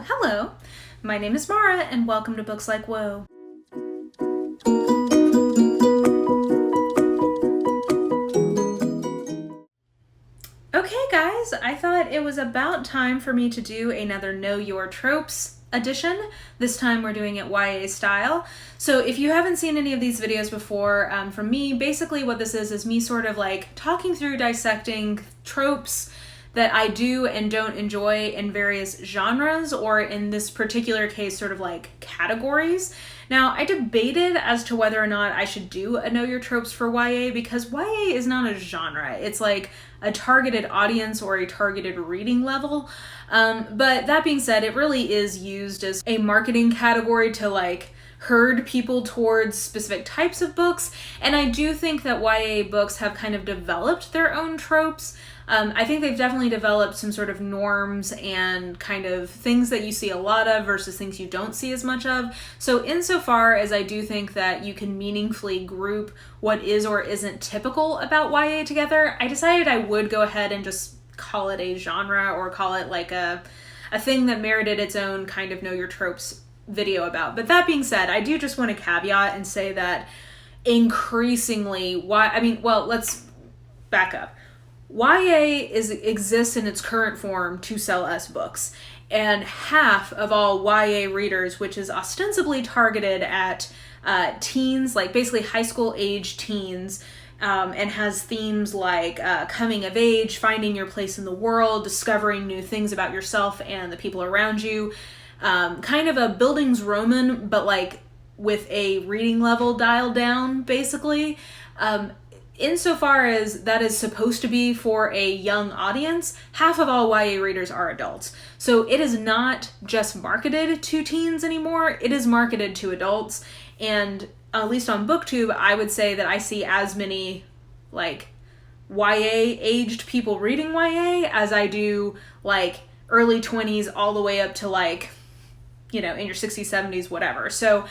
hello. My name is Mara, and welcome to Books Like Whoa. Okay, guys, I thought it was about time for me to do another Know Your Tropes edition. This time we're doing it YA style. So if you haven't seen any of these videos before, from me, basically what this is me sort of like talking through, dissecting tropes that I do and don't enjoy in various genres, or in this particular case, sort of like categories. Now, I debated as to whether or not I should do a Know Your Tropes for YA, because YA is not a genre. It's like a targeted audience or a targeted reading level. But that being said, it really is used as a marketing category to like herd people towards specific types of books. And I do think that YA books have kind of developed their own tropes. I think they've definitely developed some sort of norms and kind of things that you see a lot of versus things you don't see as much of. So insofar as I do think that you can meaningfully group what is or isn't typical about YA together, I decided I would go ahead and just call it a genre, or call it like a thing that merited its own kind of Know Your Tropes video about. But that being said, I do just want to caveat and say that increasingly, let's back up. YA exists in its current form to sell us books, and half of all YA readers, which is ostensibly targeted at teens, like basically high school age teens, and has themes like coming of age, finding your place in the world, discovering new things about yourself and the people around you, kind of a Bildungsroman, but like with a reading level dialed down, basically. Insofar as that is supposed to be for a young audience, half of all YA readers are adults. So it is not just marketed to teens anymore, it is marketed to adults. And at least on BookTube, I would say that I see as many like YA aged people reading YA as I do like early 20s all the way up to like, in your 60s, 70s, whatever. So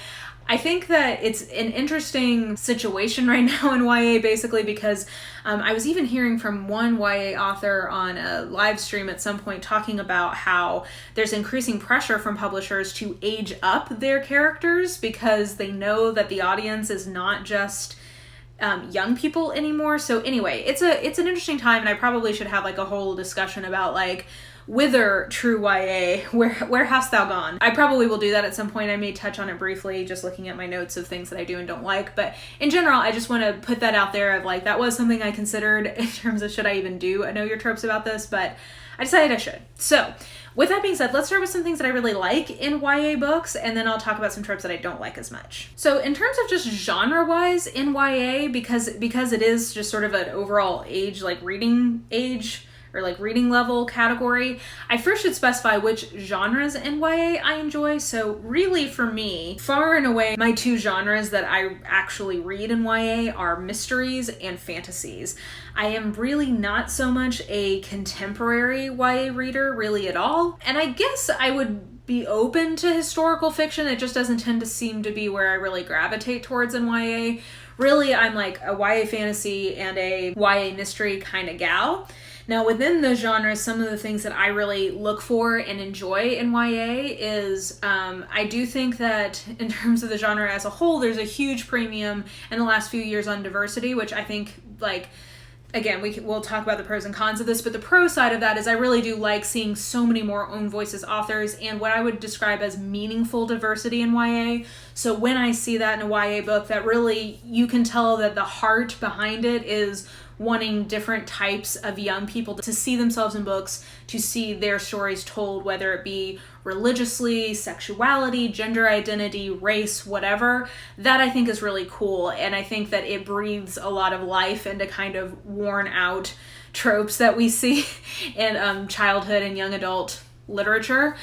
I think that it's an interesting situation right now in YA, basically because I was even hearing from one YA author on a live stream at some point talking about how there's increasing pressure from publishers to age up their characters because they know that the audience is not just young people anymore. So anyway, it's an interesting time, and I probably should have like a whole discussion about like, whither true YA, where hast thou gone? I probably will do that at some point. I may touch on it briefly, just looking at my notes of things that I do and don't like. But in general, I just want to put that out there of like, that was something I considered in terms of should I even do a Know Your Tropes about this, but I decided I should. So with that being said, let's start with some things that I really like in YA books, and then I'll talk about some tropes that I don't like as much. So in terms of just genre-wise in YA, because it is just sort of an overall age, like reading age, or like reading level category, I first should specify which genres in YA I enjoy. So really for me, far and away, my two genres that I actually read in YA are mysteries and fantasies. I am really not so much a contemporary YA reader really at all. And I guess I would be open to historical fiction. It just doesn't tend to seem to be where I really gravitate towards in YA. Really, I'm like a YA fantasy and a YA mystery kind of gal. Now, within the genres, some of the things that I really look for and enjoy in YA is I do think that in terms of the genre as a whole, there's a huge premium in the last few years on diversity, which I think, like, again, we'll talk about the pros and cons of this, but the pro side of that is I really do like seeing so many more own voices authors and what I would describe as meaningful diversity in YA. So when I see that in a YA book, that really, you can tell that the heart behind it is wanting different types of young people to see themselves in books, to see their stories told, whether it be religiously, sexuality, gender identity, race, whatever. That I think is really cool, and I think that it breathes a lot of life into kind of worn out tropes that we see in childhood and young adult literature.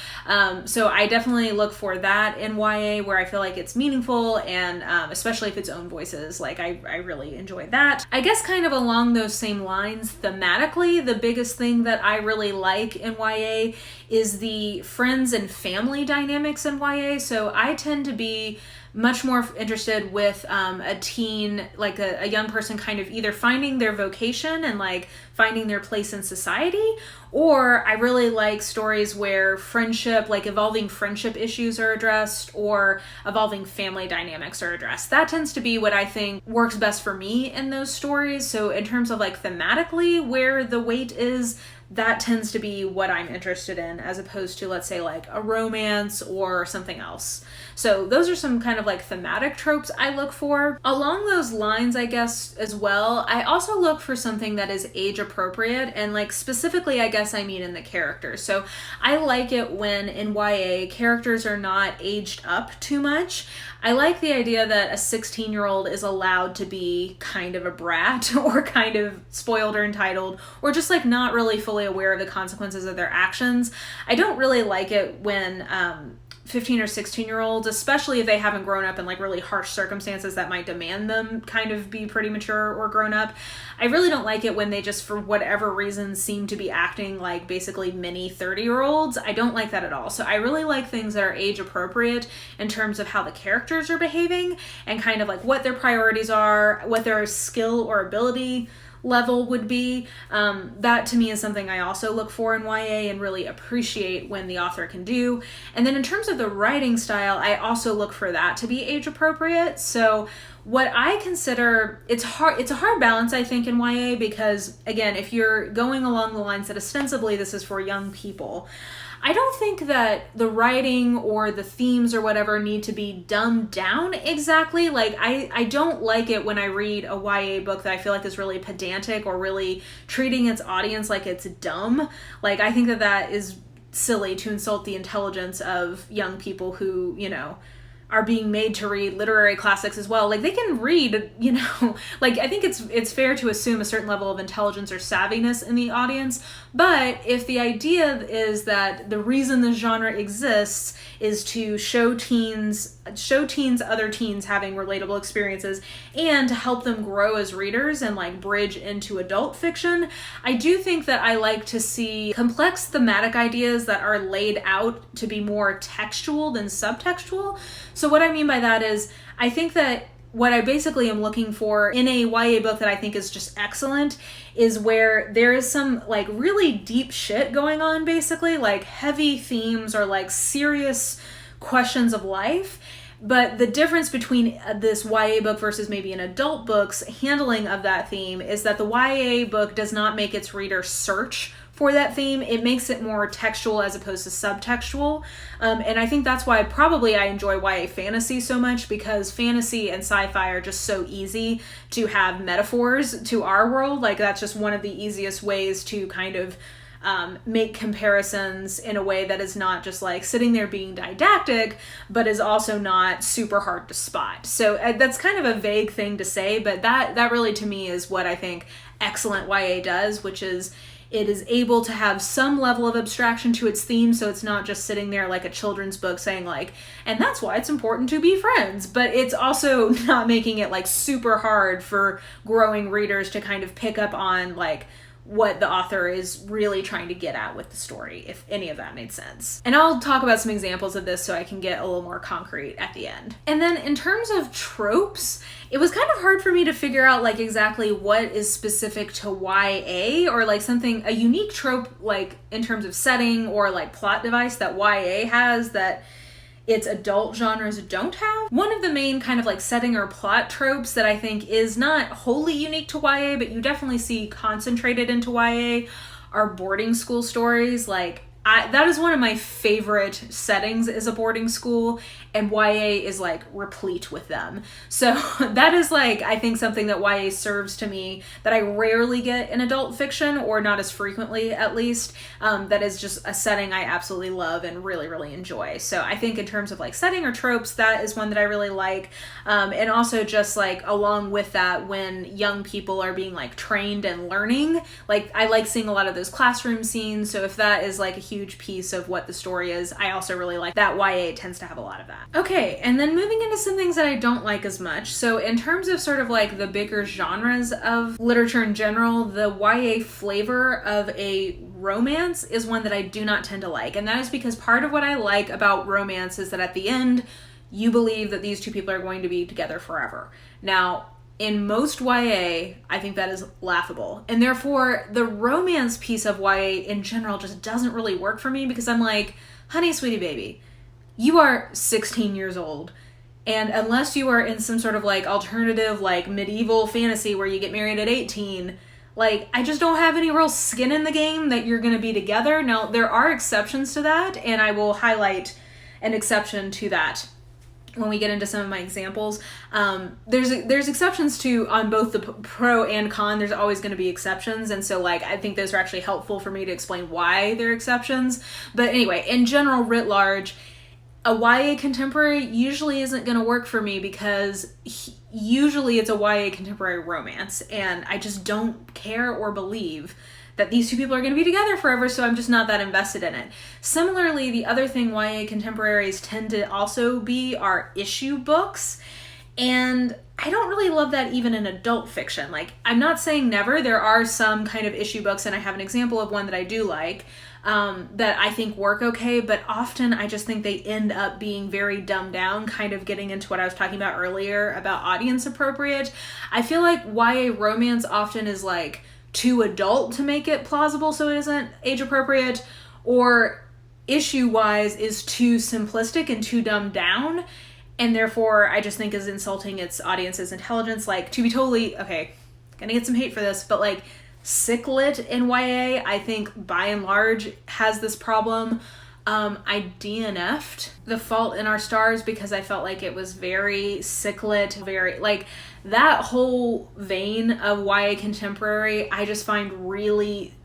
So I definitely look for that in YA, where I feel like it's meaningful, and especially if it's own voices, like I really enjoy that. I guess kind of along those same lines, thematically, the biggest thing that I really like in YA is the friends and family dynamics in YA. So I tend to be much more interested with a teen, like a young person kind of either finding their vocation and like finding their place in society, or I really like stories where friendship, like evolving friendship issues are addressed or evolving family dynamics are addressed. That tends to be what I think works best for me in those stories. So in terms of like thematically where the weight is, that tends to be what I'm interested in, as opposed to, let's say, like a romance or something else. So those are some kind of like thematic tropes I look for. Along those lines, I guess, as well, I also look for something that is age appropriate, and like specifically, I guess I mean in the characters. So I like it when in YA, characters are not aged up too much. I like the idea that a 16-year-old is allowed to be kind of a brat or kind of spoiled or entitled, or just like not really fully aware of the consequences of their actions. I don't really like it when 15 or 16-year-olds, especially if they haven't grown up in like really harsh circumstances that might demand them kind of be pretty mature or grown up. I really don't like it when they just, for whatever reason, seem to be acting like basically mini 30-year-olds. I don't like that at all. So I really like things that are age appropriate in terms of how the characters are behaving and kind of like what their priorities are, what their skill or ability level would be. That to me is something I also look for in YA and really appreciate when the author can do. And then in terms of the writing style, I also look for that to be age appropriate. So what I consider, it's a hard balance, I think, in YA, because again, if you're going along the lines that ostensibly this is for young people, I don't think that the writing or the themes or whatever need to be dumbed down exactly. Like, I don't like it when I read a YA book that I feel like is really pedantic or really treating its audience like it's dumb. Like, I think that that is silly to insult the intelligence of young people who, you know, are being made to read literary classics as well. Like, they can read, you know, like, I think it's fair to assume a certain level of intelligence or savviness in the audience. But if the idea is that the reason the genre exists is to show teens other teens having relatable experiences and to help them grow as readers and like bridge into adult fiction, I do think that I like to see complex thematic ideas that are laid out to be more textual than subtextual. So what I mean by that is, I think that what I basically am looking for in a YA book that I think is just excellent is where there is some like really deep shit going on, basically like heavy themes or like serious questions of life. But the difference between this YA book versus maybe an adult book's handling of that theme is that the YA book does not make its reader search for that theme. It makes it more textual as opposed to subtextual. And I think that's why probably I enjoy YA fantasy so much, because fantasy and sci-fi are just so easy to have metaphors to our world. Like, that's just one of the easiest ways to kind of make comparisons in a way that is not just like sitting there being didactic, but is also not super hard to spot. So that's kind of a vague thing to say, but that really to me is what I think excellent YA does, which is it is able to have some level of abstraction to its theme, so it's not just sitting there like a children's book saying like, and that's why it's important to be friends, but it's also not making it like super hard for growing readers to kind of pick up on like what the author is really trying to get at with the story, if any of that made sense. And I'll talk about some examples of this so I can get a little more concrete at the end. And then in terms of tropes, it was kind of hard for me to figure out like exactly what is specific to YA, or like something, a unique trope like in terms of setting or like plot device that YA has that its adult genres don't have. One of the main kind of like setting or plot tropes that I think is not wholly unique to YA, but you definitely see concentrated into YA, are boarding school stories. Like, that is one of my favorite settings, is a boarding school, and YA is like replete with them. So that is like, I think something that YA serves to me that I rarely get in adult fiction, or not as frequently at least. That is just a setting I absolutely love and really, really enjoy. So I think in terms of like setting or tropes, that is one that I really like. And also just like along with that, when young people are being like trained and learning, like I like seeing a lot of those classroom scenes. So if that is like a huge piece of what the story is, I also really like that YA tends to have a lot of that. Okay, and then moving into some things that I don't like as much. So in terms of sort of like the bigger genres of literature in general, the YA flavor of a romance is one that I do not tend to like. And that is because part of what I like about romance is that at the end, you believe that these two people are going to be together forever. Now, in most YA, I think that is laughable. And therefore, the romance piece of YA in general just doesn't really work for me because I'm like, honey, sweetie baby, you are 16 years old. And unless you are in some sort of like alternative, like medieval fantasy where you get married at 18, like I just don't have any real skin in the game that you're going to be together. Now, there are exceptions to that, and I will highlight an exception to that when we get into some of my examples. There's exceptions to, on both the pro and con, there's always going to be exceptions. And so like, I think those are actually helpful for me to explain why they're exceptions. But anyway, in general, writ large, a YA contemporary usually isn't going to work for me because usually it's a YA contemporary romance. And I just don't care or believe that these two people are going to be together forever, so I'm just not that invested in it. Similarly, the other thing YA contemporaries tend to also be are issue books, and I don't really love that even in adult fiction. Like, I'm not saying never, there are some kind of issue books, and I have an example of one that I do like, that I think work okay, but often I just think they end up being very dumbed down, kind of getting into what I was talking about earlier about audience appropriate. I feel like YA romance often is like too adult to make it plausible so it isn't age appropriate, or issue-wise is too simplistic and too dumbed down, and therefore I just think is insulting its audience's intelligence. Like, to be totally, okay, gonna get some hate for this, but like sick lit in YA, I think by and large has this problem. I DNF'd The Fault in Our Stars because I felt like it was very sick lit, very like that whole vein of YA contemporary I just find really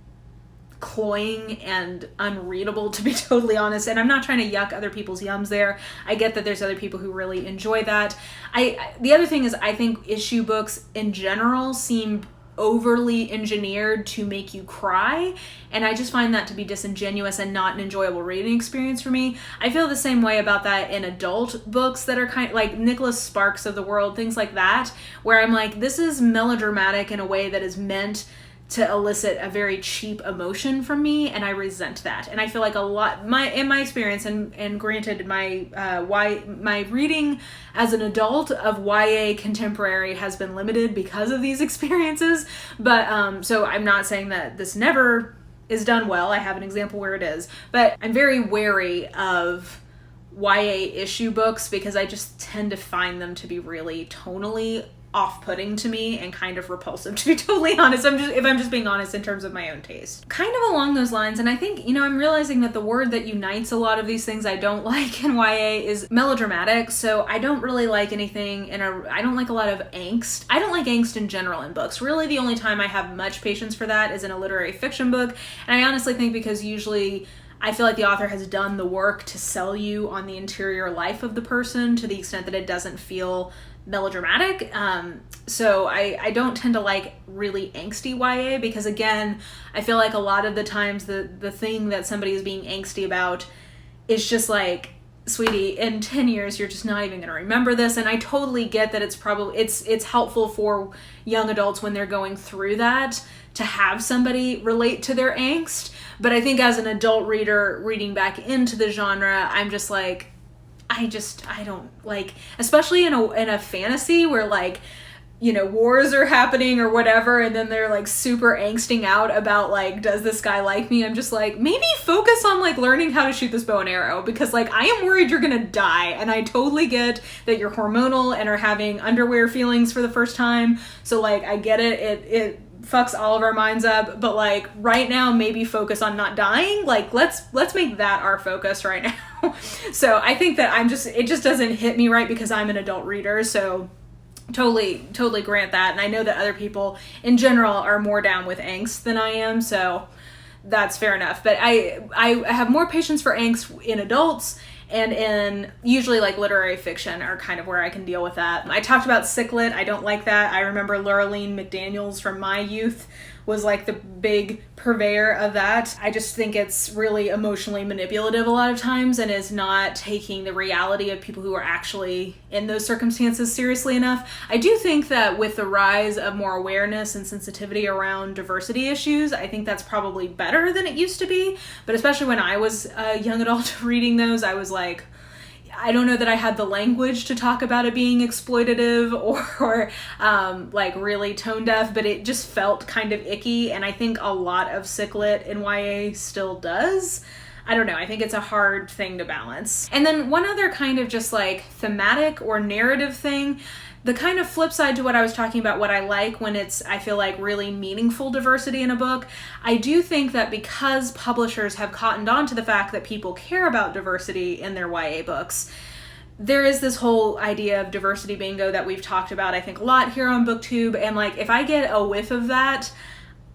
cloying and unreadable, to be totally honest. And I'm not trying to yuck other people's yums there. I get that there's other people who really enjoy that. The other thing is I think issue books in general seem overly engineered to make you cry, and I just find that to be disingenuous and not an enjoyable reading experience for me. I feel the same way about that in adult books that are kind of like Nicholas Sparks of the world, things like that, where I'm like, this is melodramatic in a way that is meant to elicit a very cheap emotion from me, and I resent that. And I feel like a lot, in my experience, and granted, my reading as an adult of YA contemporary has been limited because of these experiences. But so I'm not saying that this never is done well. I have an example where it is, but I'm very wary of YA issue books because I just tend to find them to be really tonally off-putting to me and kind of repulsive, to be totally honest. If I'm just being honest in terms of my own taste. Kind of along those lines, and I think, I'm realizing that the word that unites a lot of these things I don't like in YA is melodramatic, so I don't really like anything I don't like a lot of angst. I don't like angst in general in books. Really, the only time I have much patience for that is in a literary fiction book, and I honestly think because usually I feel like the author has done the work to sell you on the interior life of the person to the extent that it doesn't feel melodramatic. So I don't tend to like really angsty YA because, again, I feel like a lot of the times the thing that somebody is being angsty about is just like, sweetie, in 10 years you're just not even going to remember this. And I totally get that it's helpful for young adults when they're going through that to have somebody relate to their angst. But I think as an adult reader reading back into the genre, I'm just like, I don't like, especially in a fantasy where like, wars are happening or whatever, and then they're like super angsting out about like, does this guy like me? I'm just like, maybe focus on like learning how to shoot this bow and arrow, because like I am worried you're gonna die, and I totally get that you're hormonal and are having underwear feelings for the first time, so like I get it fucks all of our minds up, but like right now maybe focus on not dying. Like let's make that our focus right now. So I think that it just doesn't hit me right because I'm an adult reader, so totally grant that. And I know that other people in general are more down with angst than I am, so that's fair enough. But I have more patience for angst in adults, and in usually like literary fiction are kind of where I can deal with that. I talked about sick lit. I don't like that. I remember Laura Lean McDaniels from my youth was like the big purveyor of that. I just think it's really emotionally manipulative a lot of times and is not taking the reality of people who are actually in those circumstances seriously enough. I do think that with the rise of more awareness and sensitivity around diversity issues, I think that's probably better than it used to be. But especially when I was a young adult reading those, I was like, I don't know that I had the language to talk about it being exploitative or like really tone deaf, but it just felt kind of icky. And I think a lot of sick lit in YA still does. I don't know. I think it's a hard thing to balance. And then one other kind of just like thematic or narrative thing, the kind of flip side to what I was talking about, what I like when it's, I feel like, really meaningful diversity in a book, I do think that because publishers have cottoned on to the fact that people care about diversity in their YA books, there is this whole idea of diversity bingo that we've talked about, I think, a lot here on BookTube, and like, if I get a whiff of that,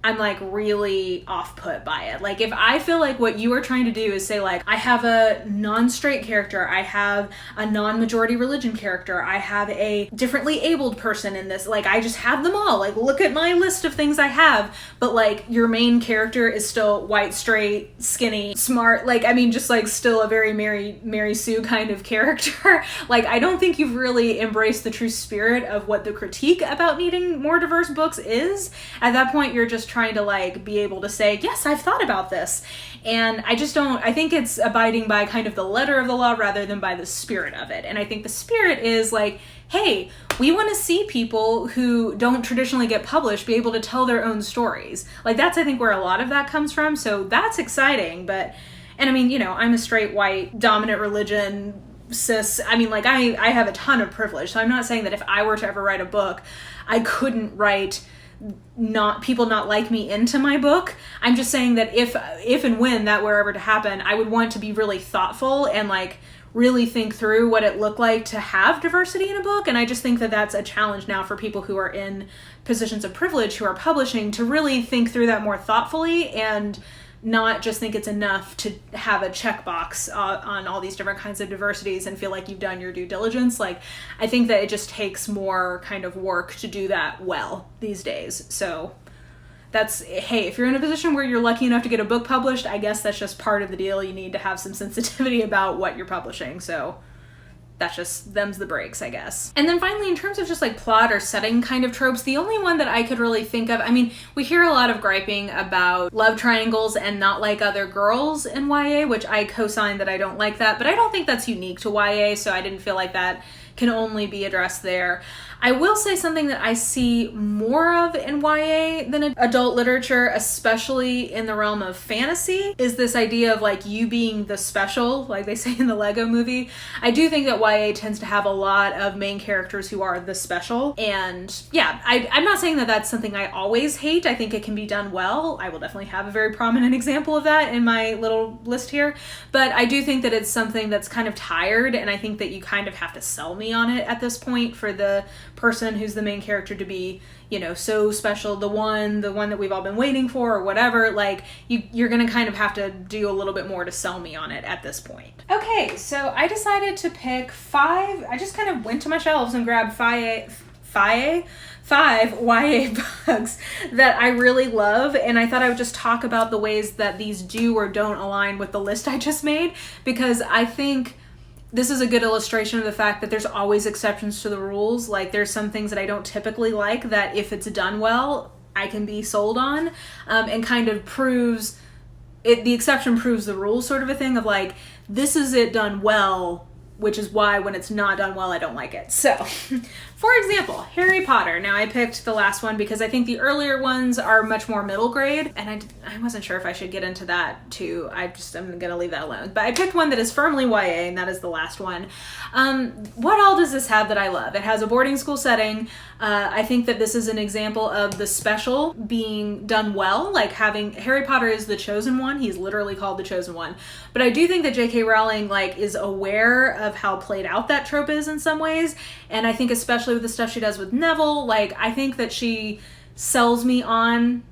I'm like really off-put by it. Like if I feel like what you are trying to do is say like, I have a non-straight character, I have a non-majority religion character, I have a differently abled person in this, like I just have them all, like look at my list of things I have, but like your main character is still white, straight, skinny, smart, like I mean just like still a very Mary Sue kind of character. Like I don't think you've really embraced the true spirit of what the critique about needing more diverse books is. At that point you're just trying to like be able to say, yes, I've thought about this. And I just don't, I think it's abiding by kind of the letter of the law rather than by the spirit of it. And I think the spirit is like, hey, we want to see people who don't traditionally get published be able to tell their own stories. Like that's, I think, where a lot of that comes from. So that's exciting. But, and I mean, you know, I'm a straight white dominant religion cis, I mean, like I have a ton of privilege. So I'm not saying that if I were to ever write a book, I couldn't write people not like me into my book. I'm just saying that if and when that were ever to happen, I would want to be really thoughtful and like really think through what it looked like to have diversity in a book. And I just think that that's a challenge now for people who are in positions of privilege who are publishing to really think through that more thoughtfully and not just think it's enough to have a checkbox on all these different kinds of diversities and feel like you've done your due diligence. Like, I think that it just takes more kind of work to do that well these days. So that's, hey, if you're in a position where you're lucky enough to get a book published, I guess that's just part of the deal. You need to have some sensitivity about what you're publishing. So that's just, them's the breaks, I guess. And then finally, in terms of just like plot or setting kind of tropes, the only one that I could really think of, I mean, we hear a lot of griping about love triangles and not like other girls in YA, which I co-sign that I don't like that, but I don't think that's unique to YA, so I didn't feel like that can only be addressed there. I will say something that I see more of in YA than adult literature, especially in the realm of fantasy, is this idea of like you being the special, like they say in the Lego movie. I do think that YA tends to have a lot of main characters who are the special. And yeah, I'm not saying that that's something I always hate. I think it can be done well. I will definitely have a very prominent example of that in my little list here. But I do think that it's something that's kind of tired, and I think that you kind of have to sell me on it at this point for the person who's the main character to be, you know, so special, the one that we've all been waiting for or whatever. Like you're gonna kind of have to do a little bit more to sell me on it at this point. Okay, so I decided to pick 5. I just kind of went to my shelves and grabbed 5 YA books that I really love, and I thought I would just talk about the ways that these do or don't align with the list I just made, because I think this is a good illustration of the fact that there's always exceptions to the rules. Like there's some things that I don't typically like that if it's done well, I can be sold on, and kind of proves it. The exception proves the rule, sort of a thing of like, this is it done well, which is why when it's not done well, I don't like it. So, for example, Harry Potter. Now I picked the last one because I think the earlier ones are much more middle grade, and I wasn't sure if I should get into that too. I'm gonna leave that alone. But I picked one that is firmly YA, and that is the last one. What all does this have that I love? It has a boarding school setting. I think that this is an example of the special being done well, like having Harry Potter is the chosen one. He's literally called the chosen one. But I do think that JK Rowling like is aware of how played out that trope is in some ways, and I think especially with the stuff she does with Neville, like I think that she sells me on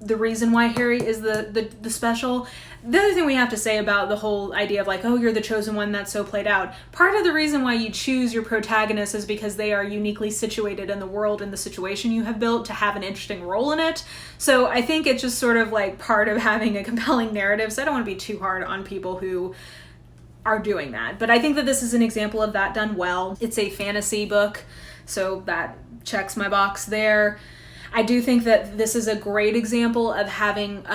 the reason why Harry is the special. The other thing we have to say about the whole idea of like, oh, you're the chosen one, that's so played out. Part of the reason why you choose your protagonist is because they are uniquely situated in the world and the situation you have built to have an interesting role in it. So I think it's just sort of like part of having a compelling narrative. So I don't want to be too hard on people who are doing that. But I think that this is an example of that done well. It's a fantasy book, so that checks my box there. I do think that this is a great example of having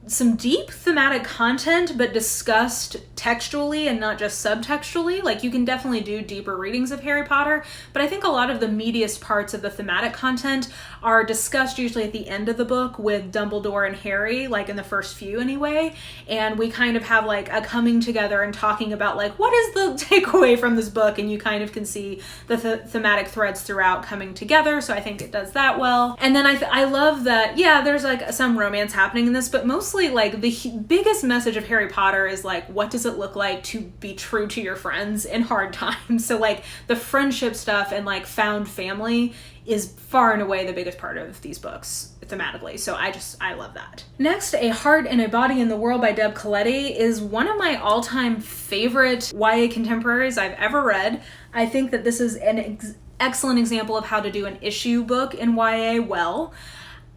some deep thematic content, but discussed textually and not just subtextually. Like, you can definitely do deeper readings of Harry Potter, but I think a lot of the meatiest parts of the thematic content are discussed usually at the end of the book with Dumbledore and Harry, like in the first few anyway, and we kind of have like a coming together and talking about like, what is the takeaway from this book, and you kind of can see the thematic threads throughout coming together, so I think it does that well. And then I love that, yeah, there's like some romance happening in this, but mostly like the biggest message of Harry Potter is like, what does it look like to be true to your friends in hard times? So like the friendship stuff and like found family is far and away the biggest part of these books thematically. So I love that. Next, A Heart and a Body in the World by Deb Caletti is one of my all-time favorite YA contemporaries I've ever read. I think that this is an excellent example of how to do an issue book in YA well.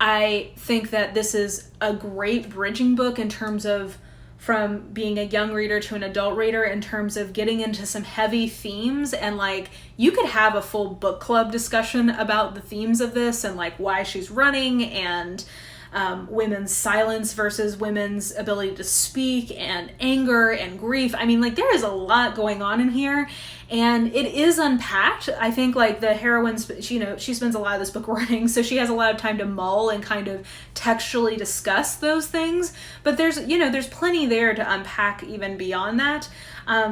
I think that this is a great bridging book in terms of from being a young reader to an adult reader, in terms of getting into some heavy themes, and like you could have a full book club discussion about the themes of this and like why she's running, and women's silence versus women's ability to speak, and anger and grief. I mean, like there is a lot going on in here, and it is unpacked. I think like the heroine, she spends a lot of this book running, so she has a lot of time to mull and kind of textually discuss those things, but there's plenty there to unpack even beyond that.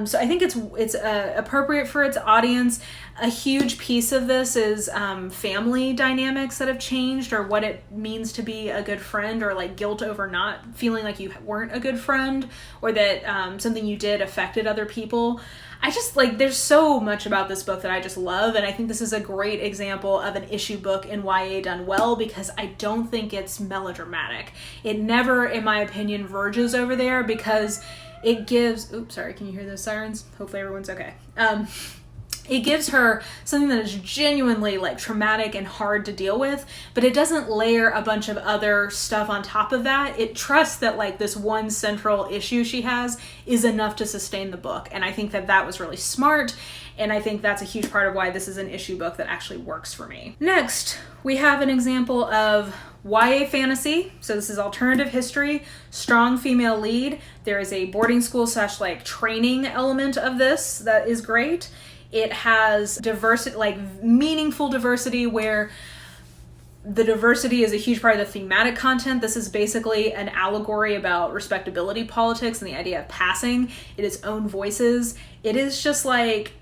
So I think it's appropriate for its audience. A huge piece of this is family dynamics that have changed, or what it means to be a good friend, or like guilt over not feeling like you weren't a good friend, or that something you did affected other people. I just like, there's so much about this book that I just love, and I think this is a great example of an issue book in YA done well, because I don't think it's melodramatic. It never, in my opinion, verges over there, because it gives, oops, sorry, can you hear those sirens? Hopefully everyone's okay. It gives her something that is genuinely like traumatic and hard to deal with, but it doesn't layer a bunch of other stuff on top of that. It trusts that like this one central issue she has is enough to sustain the book. And I think that that was really smart. And I think that's a huge part of why this is an issue book that actually works for me. Next, we have an example of YA fantasy. So this is alternative history, strong female lead. There is a boarding school / like training element of this that is great. It has diversity, like meaningful diversity, where the diversity is a huge part of the thematic content. This is basically an allegory about respectability politics and the idea of passing. It is own voices. It is just like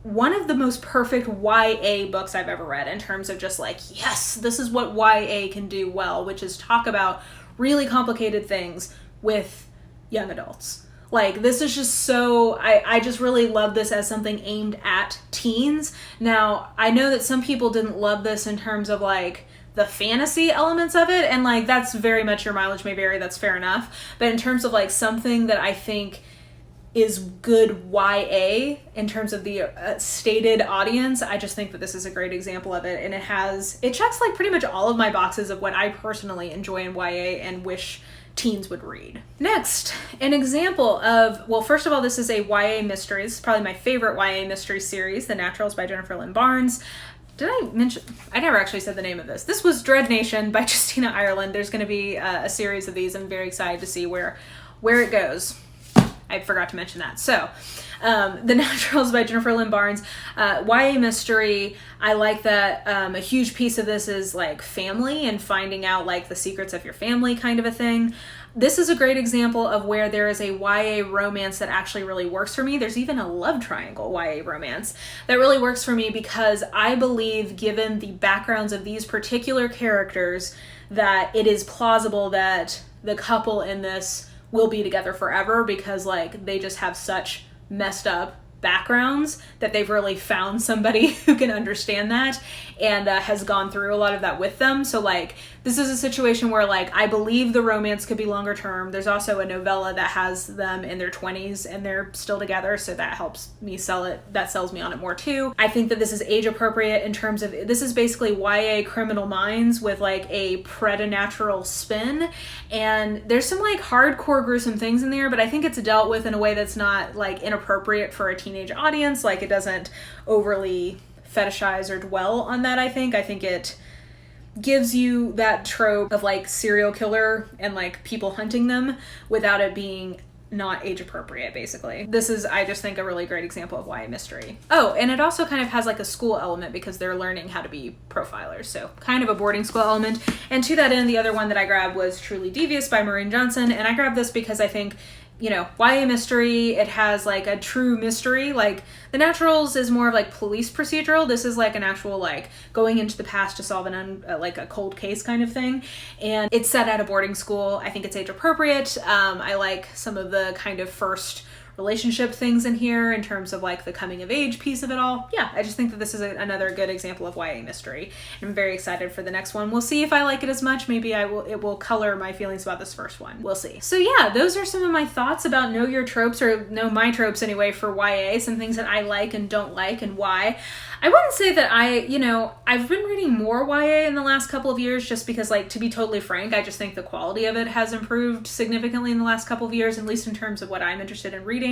one of the most perfect YA books I've ever read, in terms of just like, yes, this is what YA can do well, which is talk about really complicated things with young adults. Like, this is just so, I just really love this as something aimed at teens. Now, I know that some people didn't love this in terms of like the fantasy elements of it, and like that's very much your mileage may vary, that's fair enough. But in terms of like something that I think is good YA in terms of the stated audience, I just think that this is a great example of it, and it checks like pretty much all of my boxes of what I personally enjoy in YA and wish teens would read. Next, an example of, well, first of all, this is a YA mystery. This is probably my favorite YA mystery series, The Naturals by Jennifer Lynn Barnes. Did I mention, I never actually said the name of this. This was Dread Nation by Justina Ireland. There's going to be a series of these. I'm very excited to see where it goes. I forgot to mention that. So, The Naturals by Jennifer Lynn Barnes, YA mystery. I like that a huge piece of this is like family and finding out like the secrets of your family kind of a thing. This is a great example of where there is a YA romance that actually really works for me. There's even a love triangle YA romance that really works for me, because I believe, given the backgrounds of these particular characters, that it is plausible that the couple in this will be together forever, because like they just have such messed up backgrounds that they've really found somebody who can understand that and has gone through a lot of that with them. So like this is a situation where like I believe the romance could be longer term. There's also a novella that has them in their 20s and they're still together, so that helps me sell it. That sells me on it more too. I think that this is age appropriate in terms of, this is basically YA Criminal Minds with like a preternatural spin, and there's some like hardcore gruesome things in there, but I think it's dealt with in a way that's not like inappropriate for a teenage audience. Like it doesn't overly fetishize or dwell on that. I think it gives you that trope of like serial killer and like people hunting them without it being not age appropriate, basically. This is, I just think, a really great example of YA mystery. Oh, and it also kind of has like a school element because they're learning how to be profilers, so kind of a boarding school element. And to that end, the other one that I grabbed was Truly Devious by Maureen Johnson, and I grabbed this because I think, you know, YA mystery, it has like a true mystery. Like The Naturals is more of like police procedural. This is like an actual like going into the past to solve like a cold case kind of thing. And it's set at a boarding school. I think it's age appropriate. I like some of the kind of first relationship things in here in terms of like the coming of age piece of it all. Yeah, I just think that this is another good example of YA mystery. I'm very excited for the next one. We'll see if I like it as much. Maybe it will color my feelings about this first one. We'll see. So yeah, those are some of my thoughts about Know Your Tropes, or Know My Tropes anyway, for YA. Some things that I like and don't like and why. I wouldn't say that I've been reading more YA in the last couple of years just because, like, to be totally frank, I just think the quality of it has improved significantly in the last couple of years, at least in terms of what I'm interested in reading.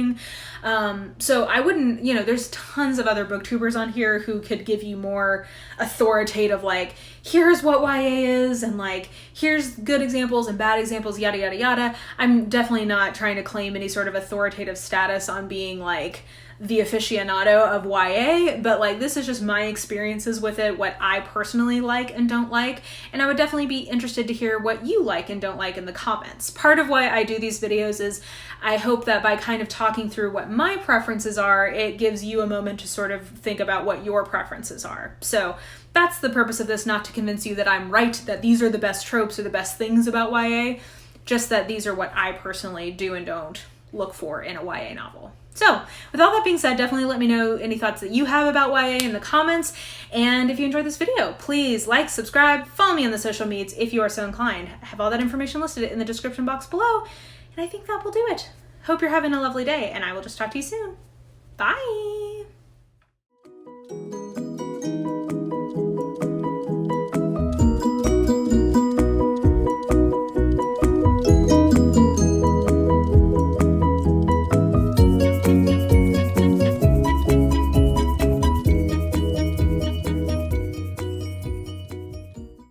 So I wouldn't, there's tons of other booktubers on here who could give you more authoritative, like, here's what YA is, and like, here's good examples and bad examples, yada, yada, yada. I'm definitely not trying to claim any sort of authoritative status on being like the aficionado of YA, but like this is just my experiences with it, what I personally like and don't like, and I would definitely be interested to hear what you like and don't like in the comments. Part of why I do these videos is I hope that by kind of talking through what my preferences are, it gives you a moment to sort of think about what your preferences are. So that's the purpose of this, not to convince you that I'm right, that these are the best tropes or the best things about YA, just that these are what I personally do and don't look for in a YA novel. So, with all that being said, definitely let me know any thoughts that you have about YA in the comments. And if you enjoyed this video, please like, subscribe, follow me on the social medias if you are so inclined. I have all that information listed in the description box below. And I think that will do it. Hope you're having a lovely day, and I will just talk to you soon. Bye!